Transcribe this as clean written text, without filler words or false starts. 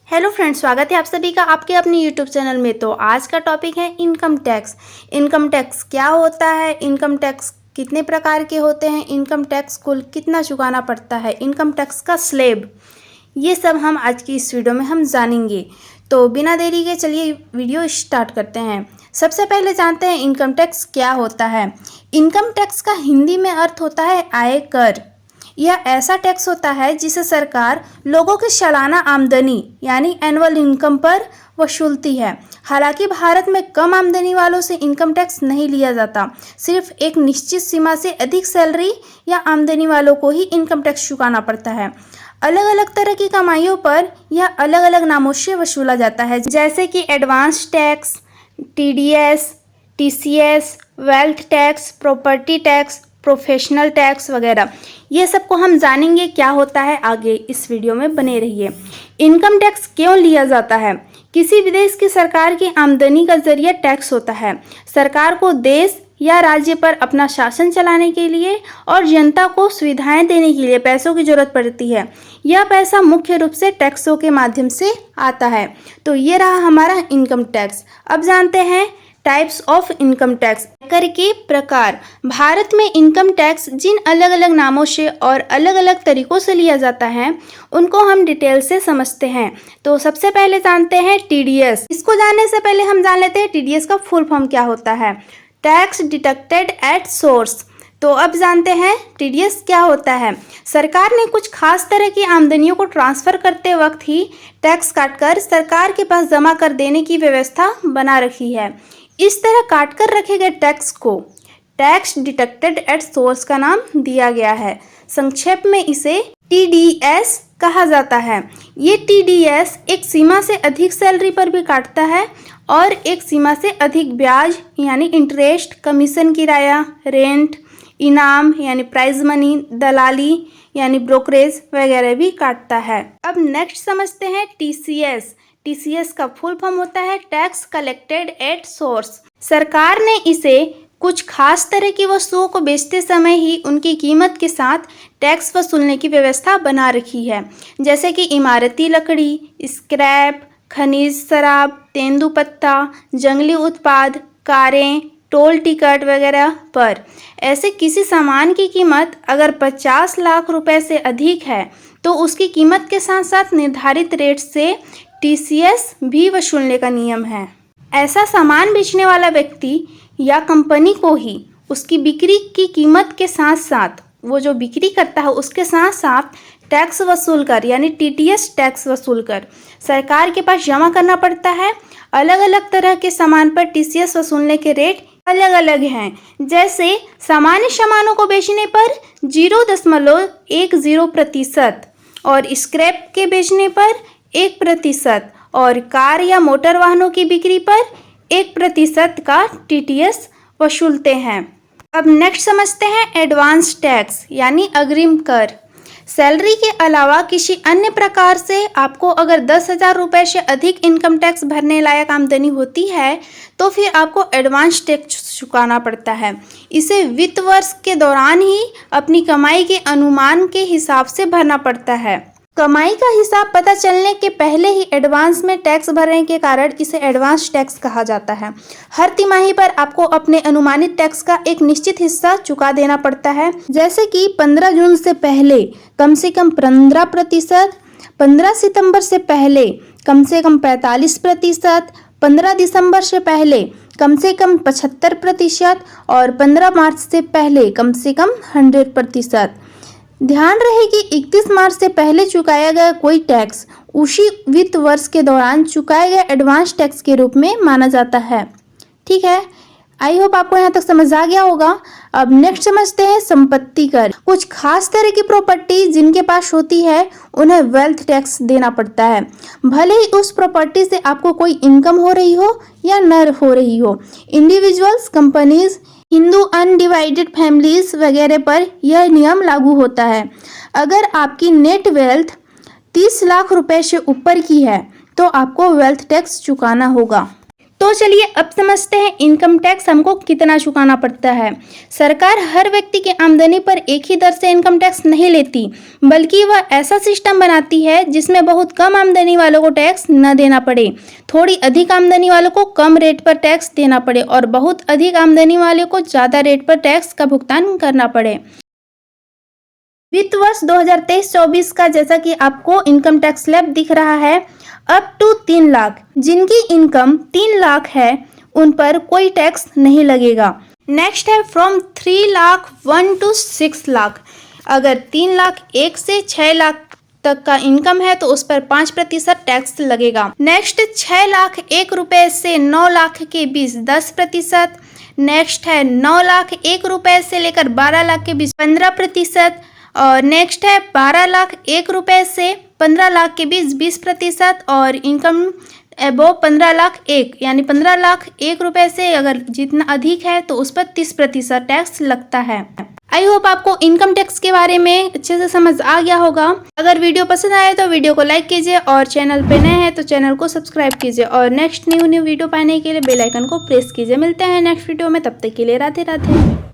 Hello friends, स्वागत है आप सभी का आपके अपने यूट्यूब चैनल में। तो आज का टॉपिक है इनकम टैक्स। इनकम टैक्स क्या होता है, इनकम टैक्स कितने प्रकार के होते हैं, इनकम टैक्स कुल कितना चुकाना पड़ता है, इनकम टैक्स का स्लैब, ये सब हम आज की इस वीडियो में हम जानेंगे। तो बिना देरी के चलिए वीडियो स्टार्ट करते हैं। सबसे पहले जानते हैं इनकम टैक्स क्या होता है। इनकम टैक्स का हिंदी में अर्थ होता है आय कर। यह ऐसा टैक्स होता है जिसे सरकार लोगों की सालाना आमदनी यानी एनुअल इनकम पर वसूलती है। हालांकि भारत में कम आमदनी वालों से इनकम टैक्स नहीं लिया जाता, सिर्फ एक निश्चित सीमा से अधिक सैलरी या आमदनी वालों को ही इनकम टैक्स चुकाना पड़ता है। अलग अलग तरह की कमाइयों पर यह अलग अलग नामों से वसूला जाता है, जैसे कि advance tax, TDS, TCS, wealth tax, property tax, professional tax वगैरह। ये सबको हम जानेंगे क्या होता है आगे, इस वीडियो में बने रहिए। इनकम टैक्स क्यों लिया जाता है? किसी भी देश की सरकार की आमदनी का जरिया टैक्स होता है। सरकार को देश या राज्य पर अपना शासन चलाने के लिए और जनता को सुविधाएं देने के लिए पैसों की जरूरत पड़ती है। यह पैसा मुख्य रूप से टैक्सों के माध्यम से आता है। तो ये रहा हमारा इनकम टैक्स। अब जानते हैं टाइप्स ऑफ इनकम टैक्स, कर के प्रकार। भारत में इनकम टैक्स जिन अलग अलग नामों से और अलग अलग तरीकों से लिया जाता है उनको हम डिटेल से समझते हैं। तो सबसे पहले जानते हैं टीडीएस। इसको जानने से पहले हम जान लेते हैं टीडीएस का फुल फॉर्म क्या होता है। Tax deducted at source. तो अब जानते हैं टीडीएस क्या होता है। सरकार ने कुछ खास तरह की आमदनियों को ट्रांसफर करते वक्त ही टैक्स काटकर सरकार के पास जमा कर देने की व्यवस्था बना रखी है। इस तरह काटकर रखे गए टैक्स को टैक्स डिडक्टेड एट सोर्स का नाम दिया गया है। संक्षेप में इसे टीडीएस कहा जाता है। ये टीडीएस एक सीमा से अधिक सैलरी पर भी काटता है और एक सीमा से अधिक ब्याज यानी इंटरेस्ट, कमीशन, किराया, रेंट, इनाम यानी प्राइज मनी, दलाली यानी ब्रोकरेज वगैरह भी काटता है। अब नेक्स्ट समझते हैं टीसीएस। टीसीएस का फुल फॉर्म होता है टैक्स कलेक्टेड एट सोर्स। सरकार ने इसे कुछ खास तरह की वस्तुओं को बेचते समय ही उनकी कीमत के साथ टैक्स वसूलने की व्यवस्था बना रखी है, जैसे कि इमारती लकड़ी, स्क्रैप, खनिज, शराब, तेंदुपत्ता, जंगली उत्पाद, कारें, टोल टिकट वगैरह पर। ऐसे किसी सामान की कीमत अगर 50 लाख रुपए से अधिक है तो उसकी कीमत के साथ साथ निर्धारित रेट से टीसीएस भी वसूलने का नियम है। ऐसा सामान बेचने वाला व्यक्ति या कंपनी को ही उसकी बिक्री की कीमत के साथ साथ, वो जो बिक्री करता है उसके साथ साथ टैक्स वसूल कर यानी टीटीएस टैक्स वसूल कर सरकार के पास जमा करना पड़ता है। अलग अलग तरह के सामान पर टीसीएस वसूलने के रेट अलग अलग हैं। जैसे सामान्य सामानों को बेचने पर 0.10% और स्क्रैप के बेचने पर 1% और कार या मोटर वाहनों की बिक्री पर 1% का टीटीएस वसूलते हैं। अब नेक्स्ट समझते हैं एडवांस टैक्स यानी अग्रिम कर। सैलरी के अलावा किसी अन्य प्रकार से आपको अगर 10,000 रुपये से अधिक इनकम टैक्स भरने लायक आमदनी होती है तो फिर आपको एडवांस टैक्स चुकाना पड़ता है। इसे वित्त वर्ष के दौरान ही अपनी कमाई के अनुमान के हिसाब से भरना पड़ता है। कमाई का हिसाब पता चलने के पहले ही एडवांस में टैक्स भरने के कारण इसे एडवांस टैक्स कहा जाता है। हर तिमाही पर आपको अपने अनुमानित टैक्स का एक निश्चित हिस्सा चुका देना पड़ता है, जैसे कि 15 जून से पहले कम से कम 15%, 15 सितंबर से पहले कम से कम 45%, 15 दिसंबर से पहले कम से कम 75% और 15 मार्च से पहले कम से कम 100%। ध्यान रहे कि 31 मार्च से पहले चुकाया गया कोई टैक्स उसी वित्त वर्ष के दौरान चुकाए गए एडवांस टैक्स के रूप में माना जाता है। ठीक है, आई होप आपको यहाँ तक समझ आ गया होगा। अब नेक्स्ट समझते हैं संपत्ति कर। कुछ खास तरह की प्रॉपर्टी जिनके पास होती है उन्हें वेल्थ टैक्स देना पड़ता है, भले ही उस प्रॉपर्टी से आपको कोई इनकम हो रही हो या न हो रही हो। Individuals, companies, Hindu undivided families वगैरह पर यह नियम लागू होता है। अगर आपकी नेट वेल्थ 30 लाख रुपए से ऊपर की है तो आपको वेल्थ टैक्स चुकाना होगा। तो चलिए अब समझते हैं इनकम टैक्स हमको कितना चुकाना पड़ता है। सरकार हर व्यक्ति की आमदनी पर एक ही दर से इनकम टैक्स नहीं लेती, बल्कि वह ऐसा सिस्टम बनाती है जिसमें बहुत कम आमदनी वालों को टैक्स न देना पड़े, थोड़ी अधिक आमदनी वालों को कम रेट पर टैक्स देना पड़े और बहुत अधिक आमदनी वालों को ज़्यादा रेट पर टैक्स का भुगतान करना पड़े। वित्त वर्ष 2023-24 का जैसा कि आपको इनकम टैक्स स्लैब दिख रहा है, अप टू 3 लाख, जिनकी इनकम 3 लाख है उन पर कोई टैक्स नहीं लगेगा। नेक्स्ट है फ्रॉम 3 लाख 1 to 6 लाख। अगर 3 लाख 1 से 6 लाख तक का इनकम है तो उस पर 5% टैक्स लगेगा। नेक्स्ट 6 लाख 1 रुपए से 9 लाख के बीच 10%। नेक्स्ट है 9 लाख 1 रुपए से लेकर 12 लाख के बीच 15%। और नेक्स्ट है 12 लाख 1 रुपए से 15 लाख के बीच 20%। और इनकम एबो 15 लाख 1 यानी 15 लाख 1 रुपए से अगर जितना अधिक है तो उस पर 30% टैक्स लगता है। आई होप आपको इनकम टैक्स के बारे में अच्छे से समझ आ गया होगा। अगर वीडियो पसंद आए तो वीडियो को लाइक कीजिए और चैनल पे नए हैं तो चैनल को सब्सक्राइब कीजिए और नेक्स्ट न्यू वीडियो पाने के लिए बेल आइकन को प्रेस कीजिए। मिलते हैं नेक्स्ट वीडियो में, तब तक के लिए राधे राधे।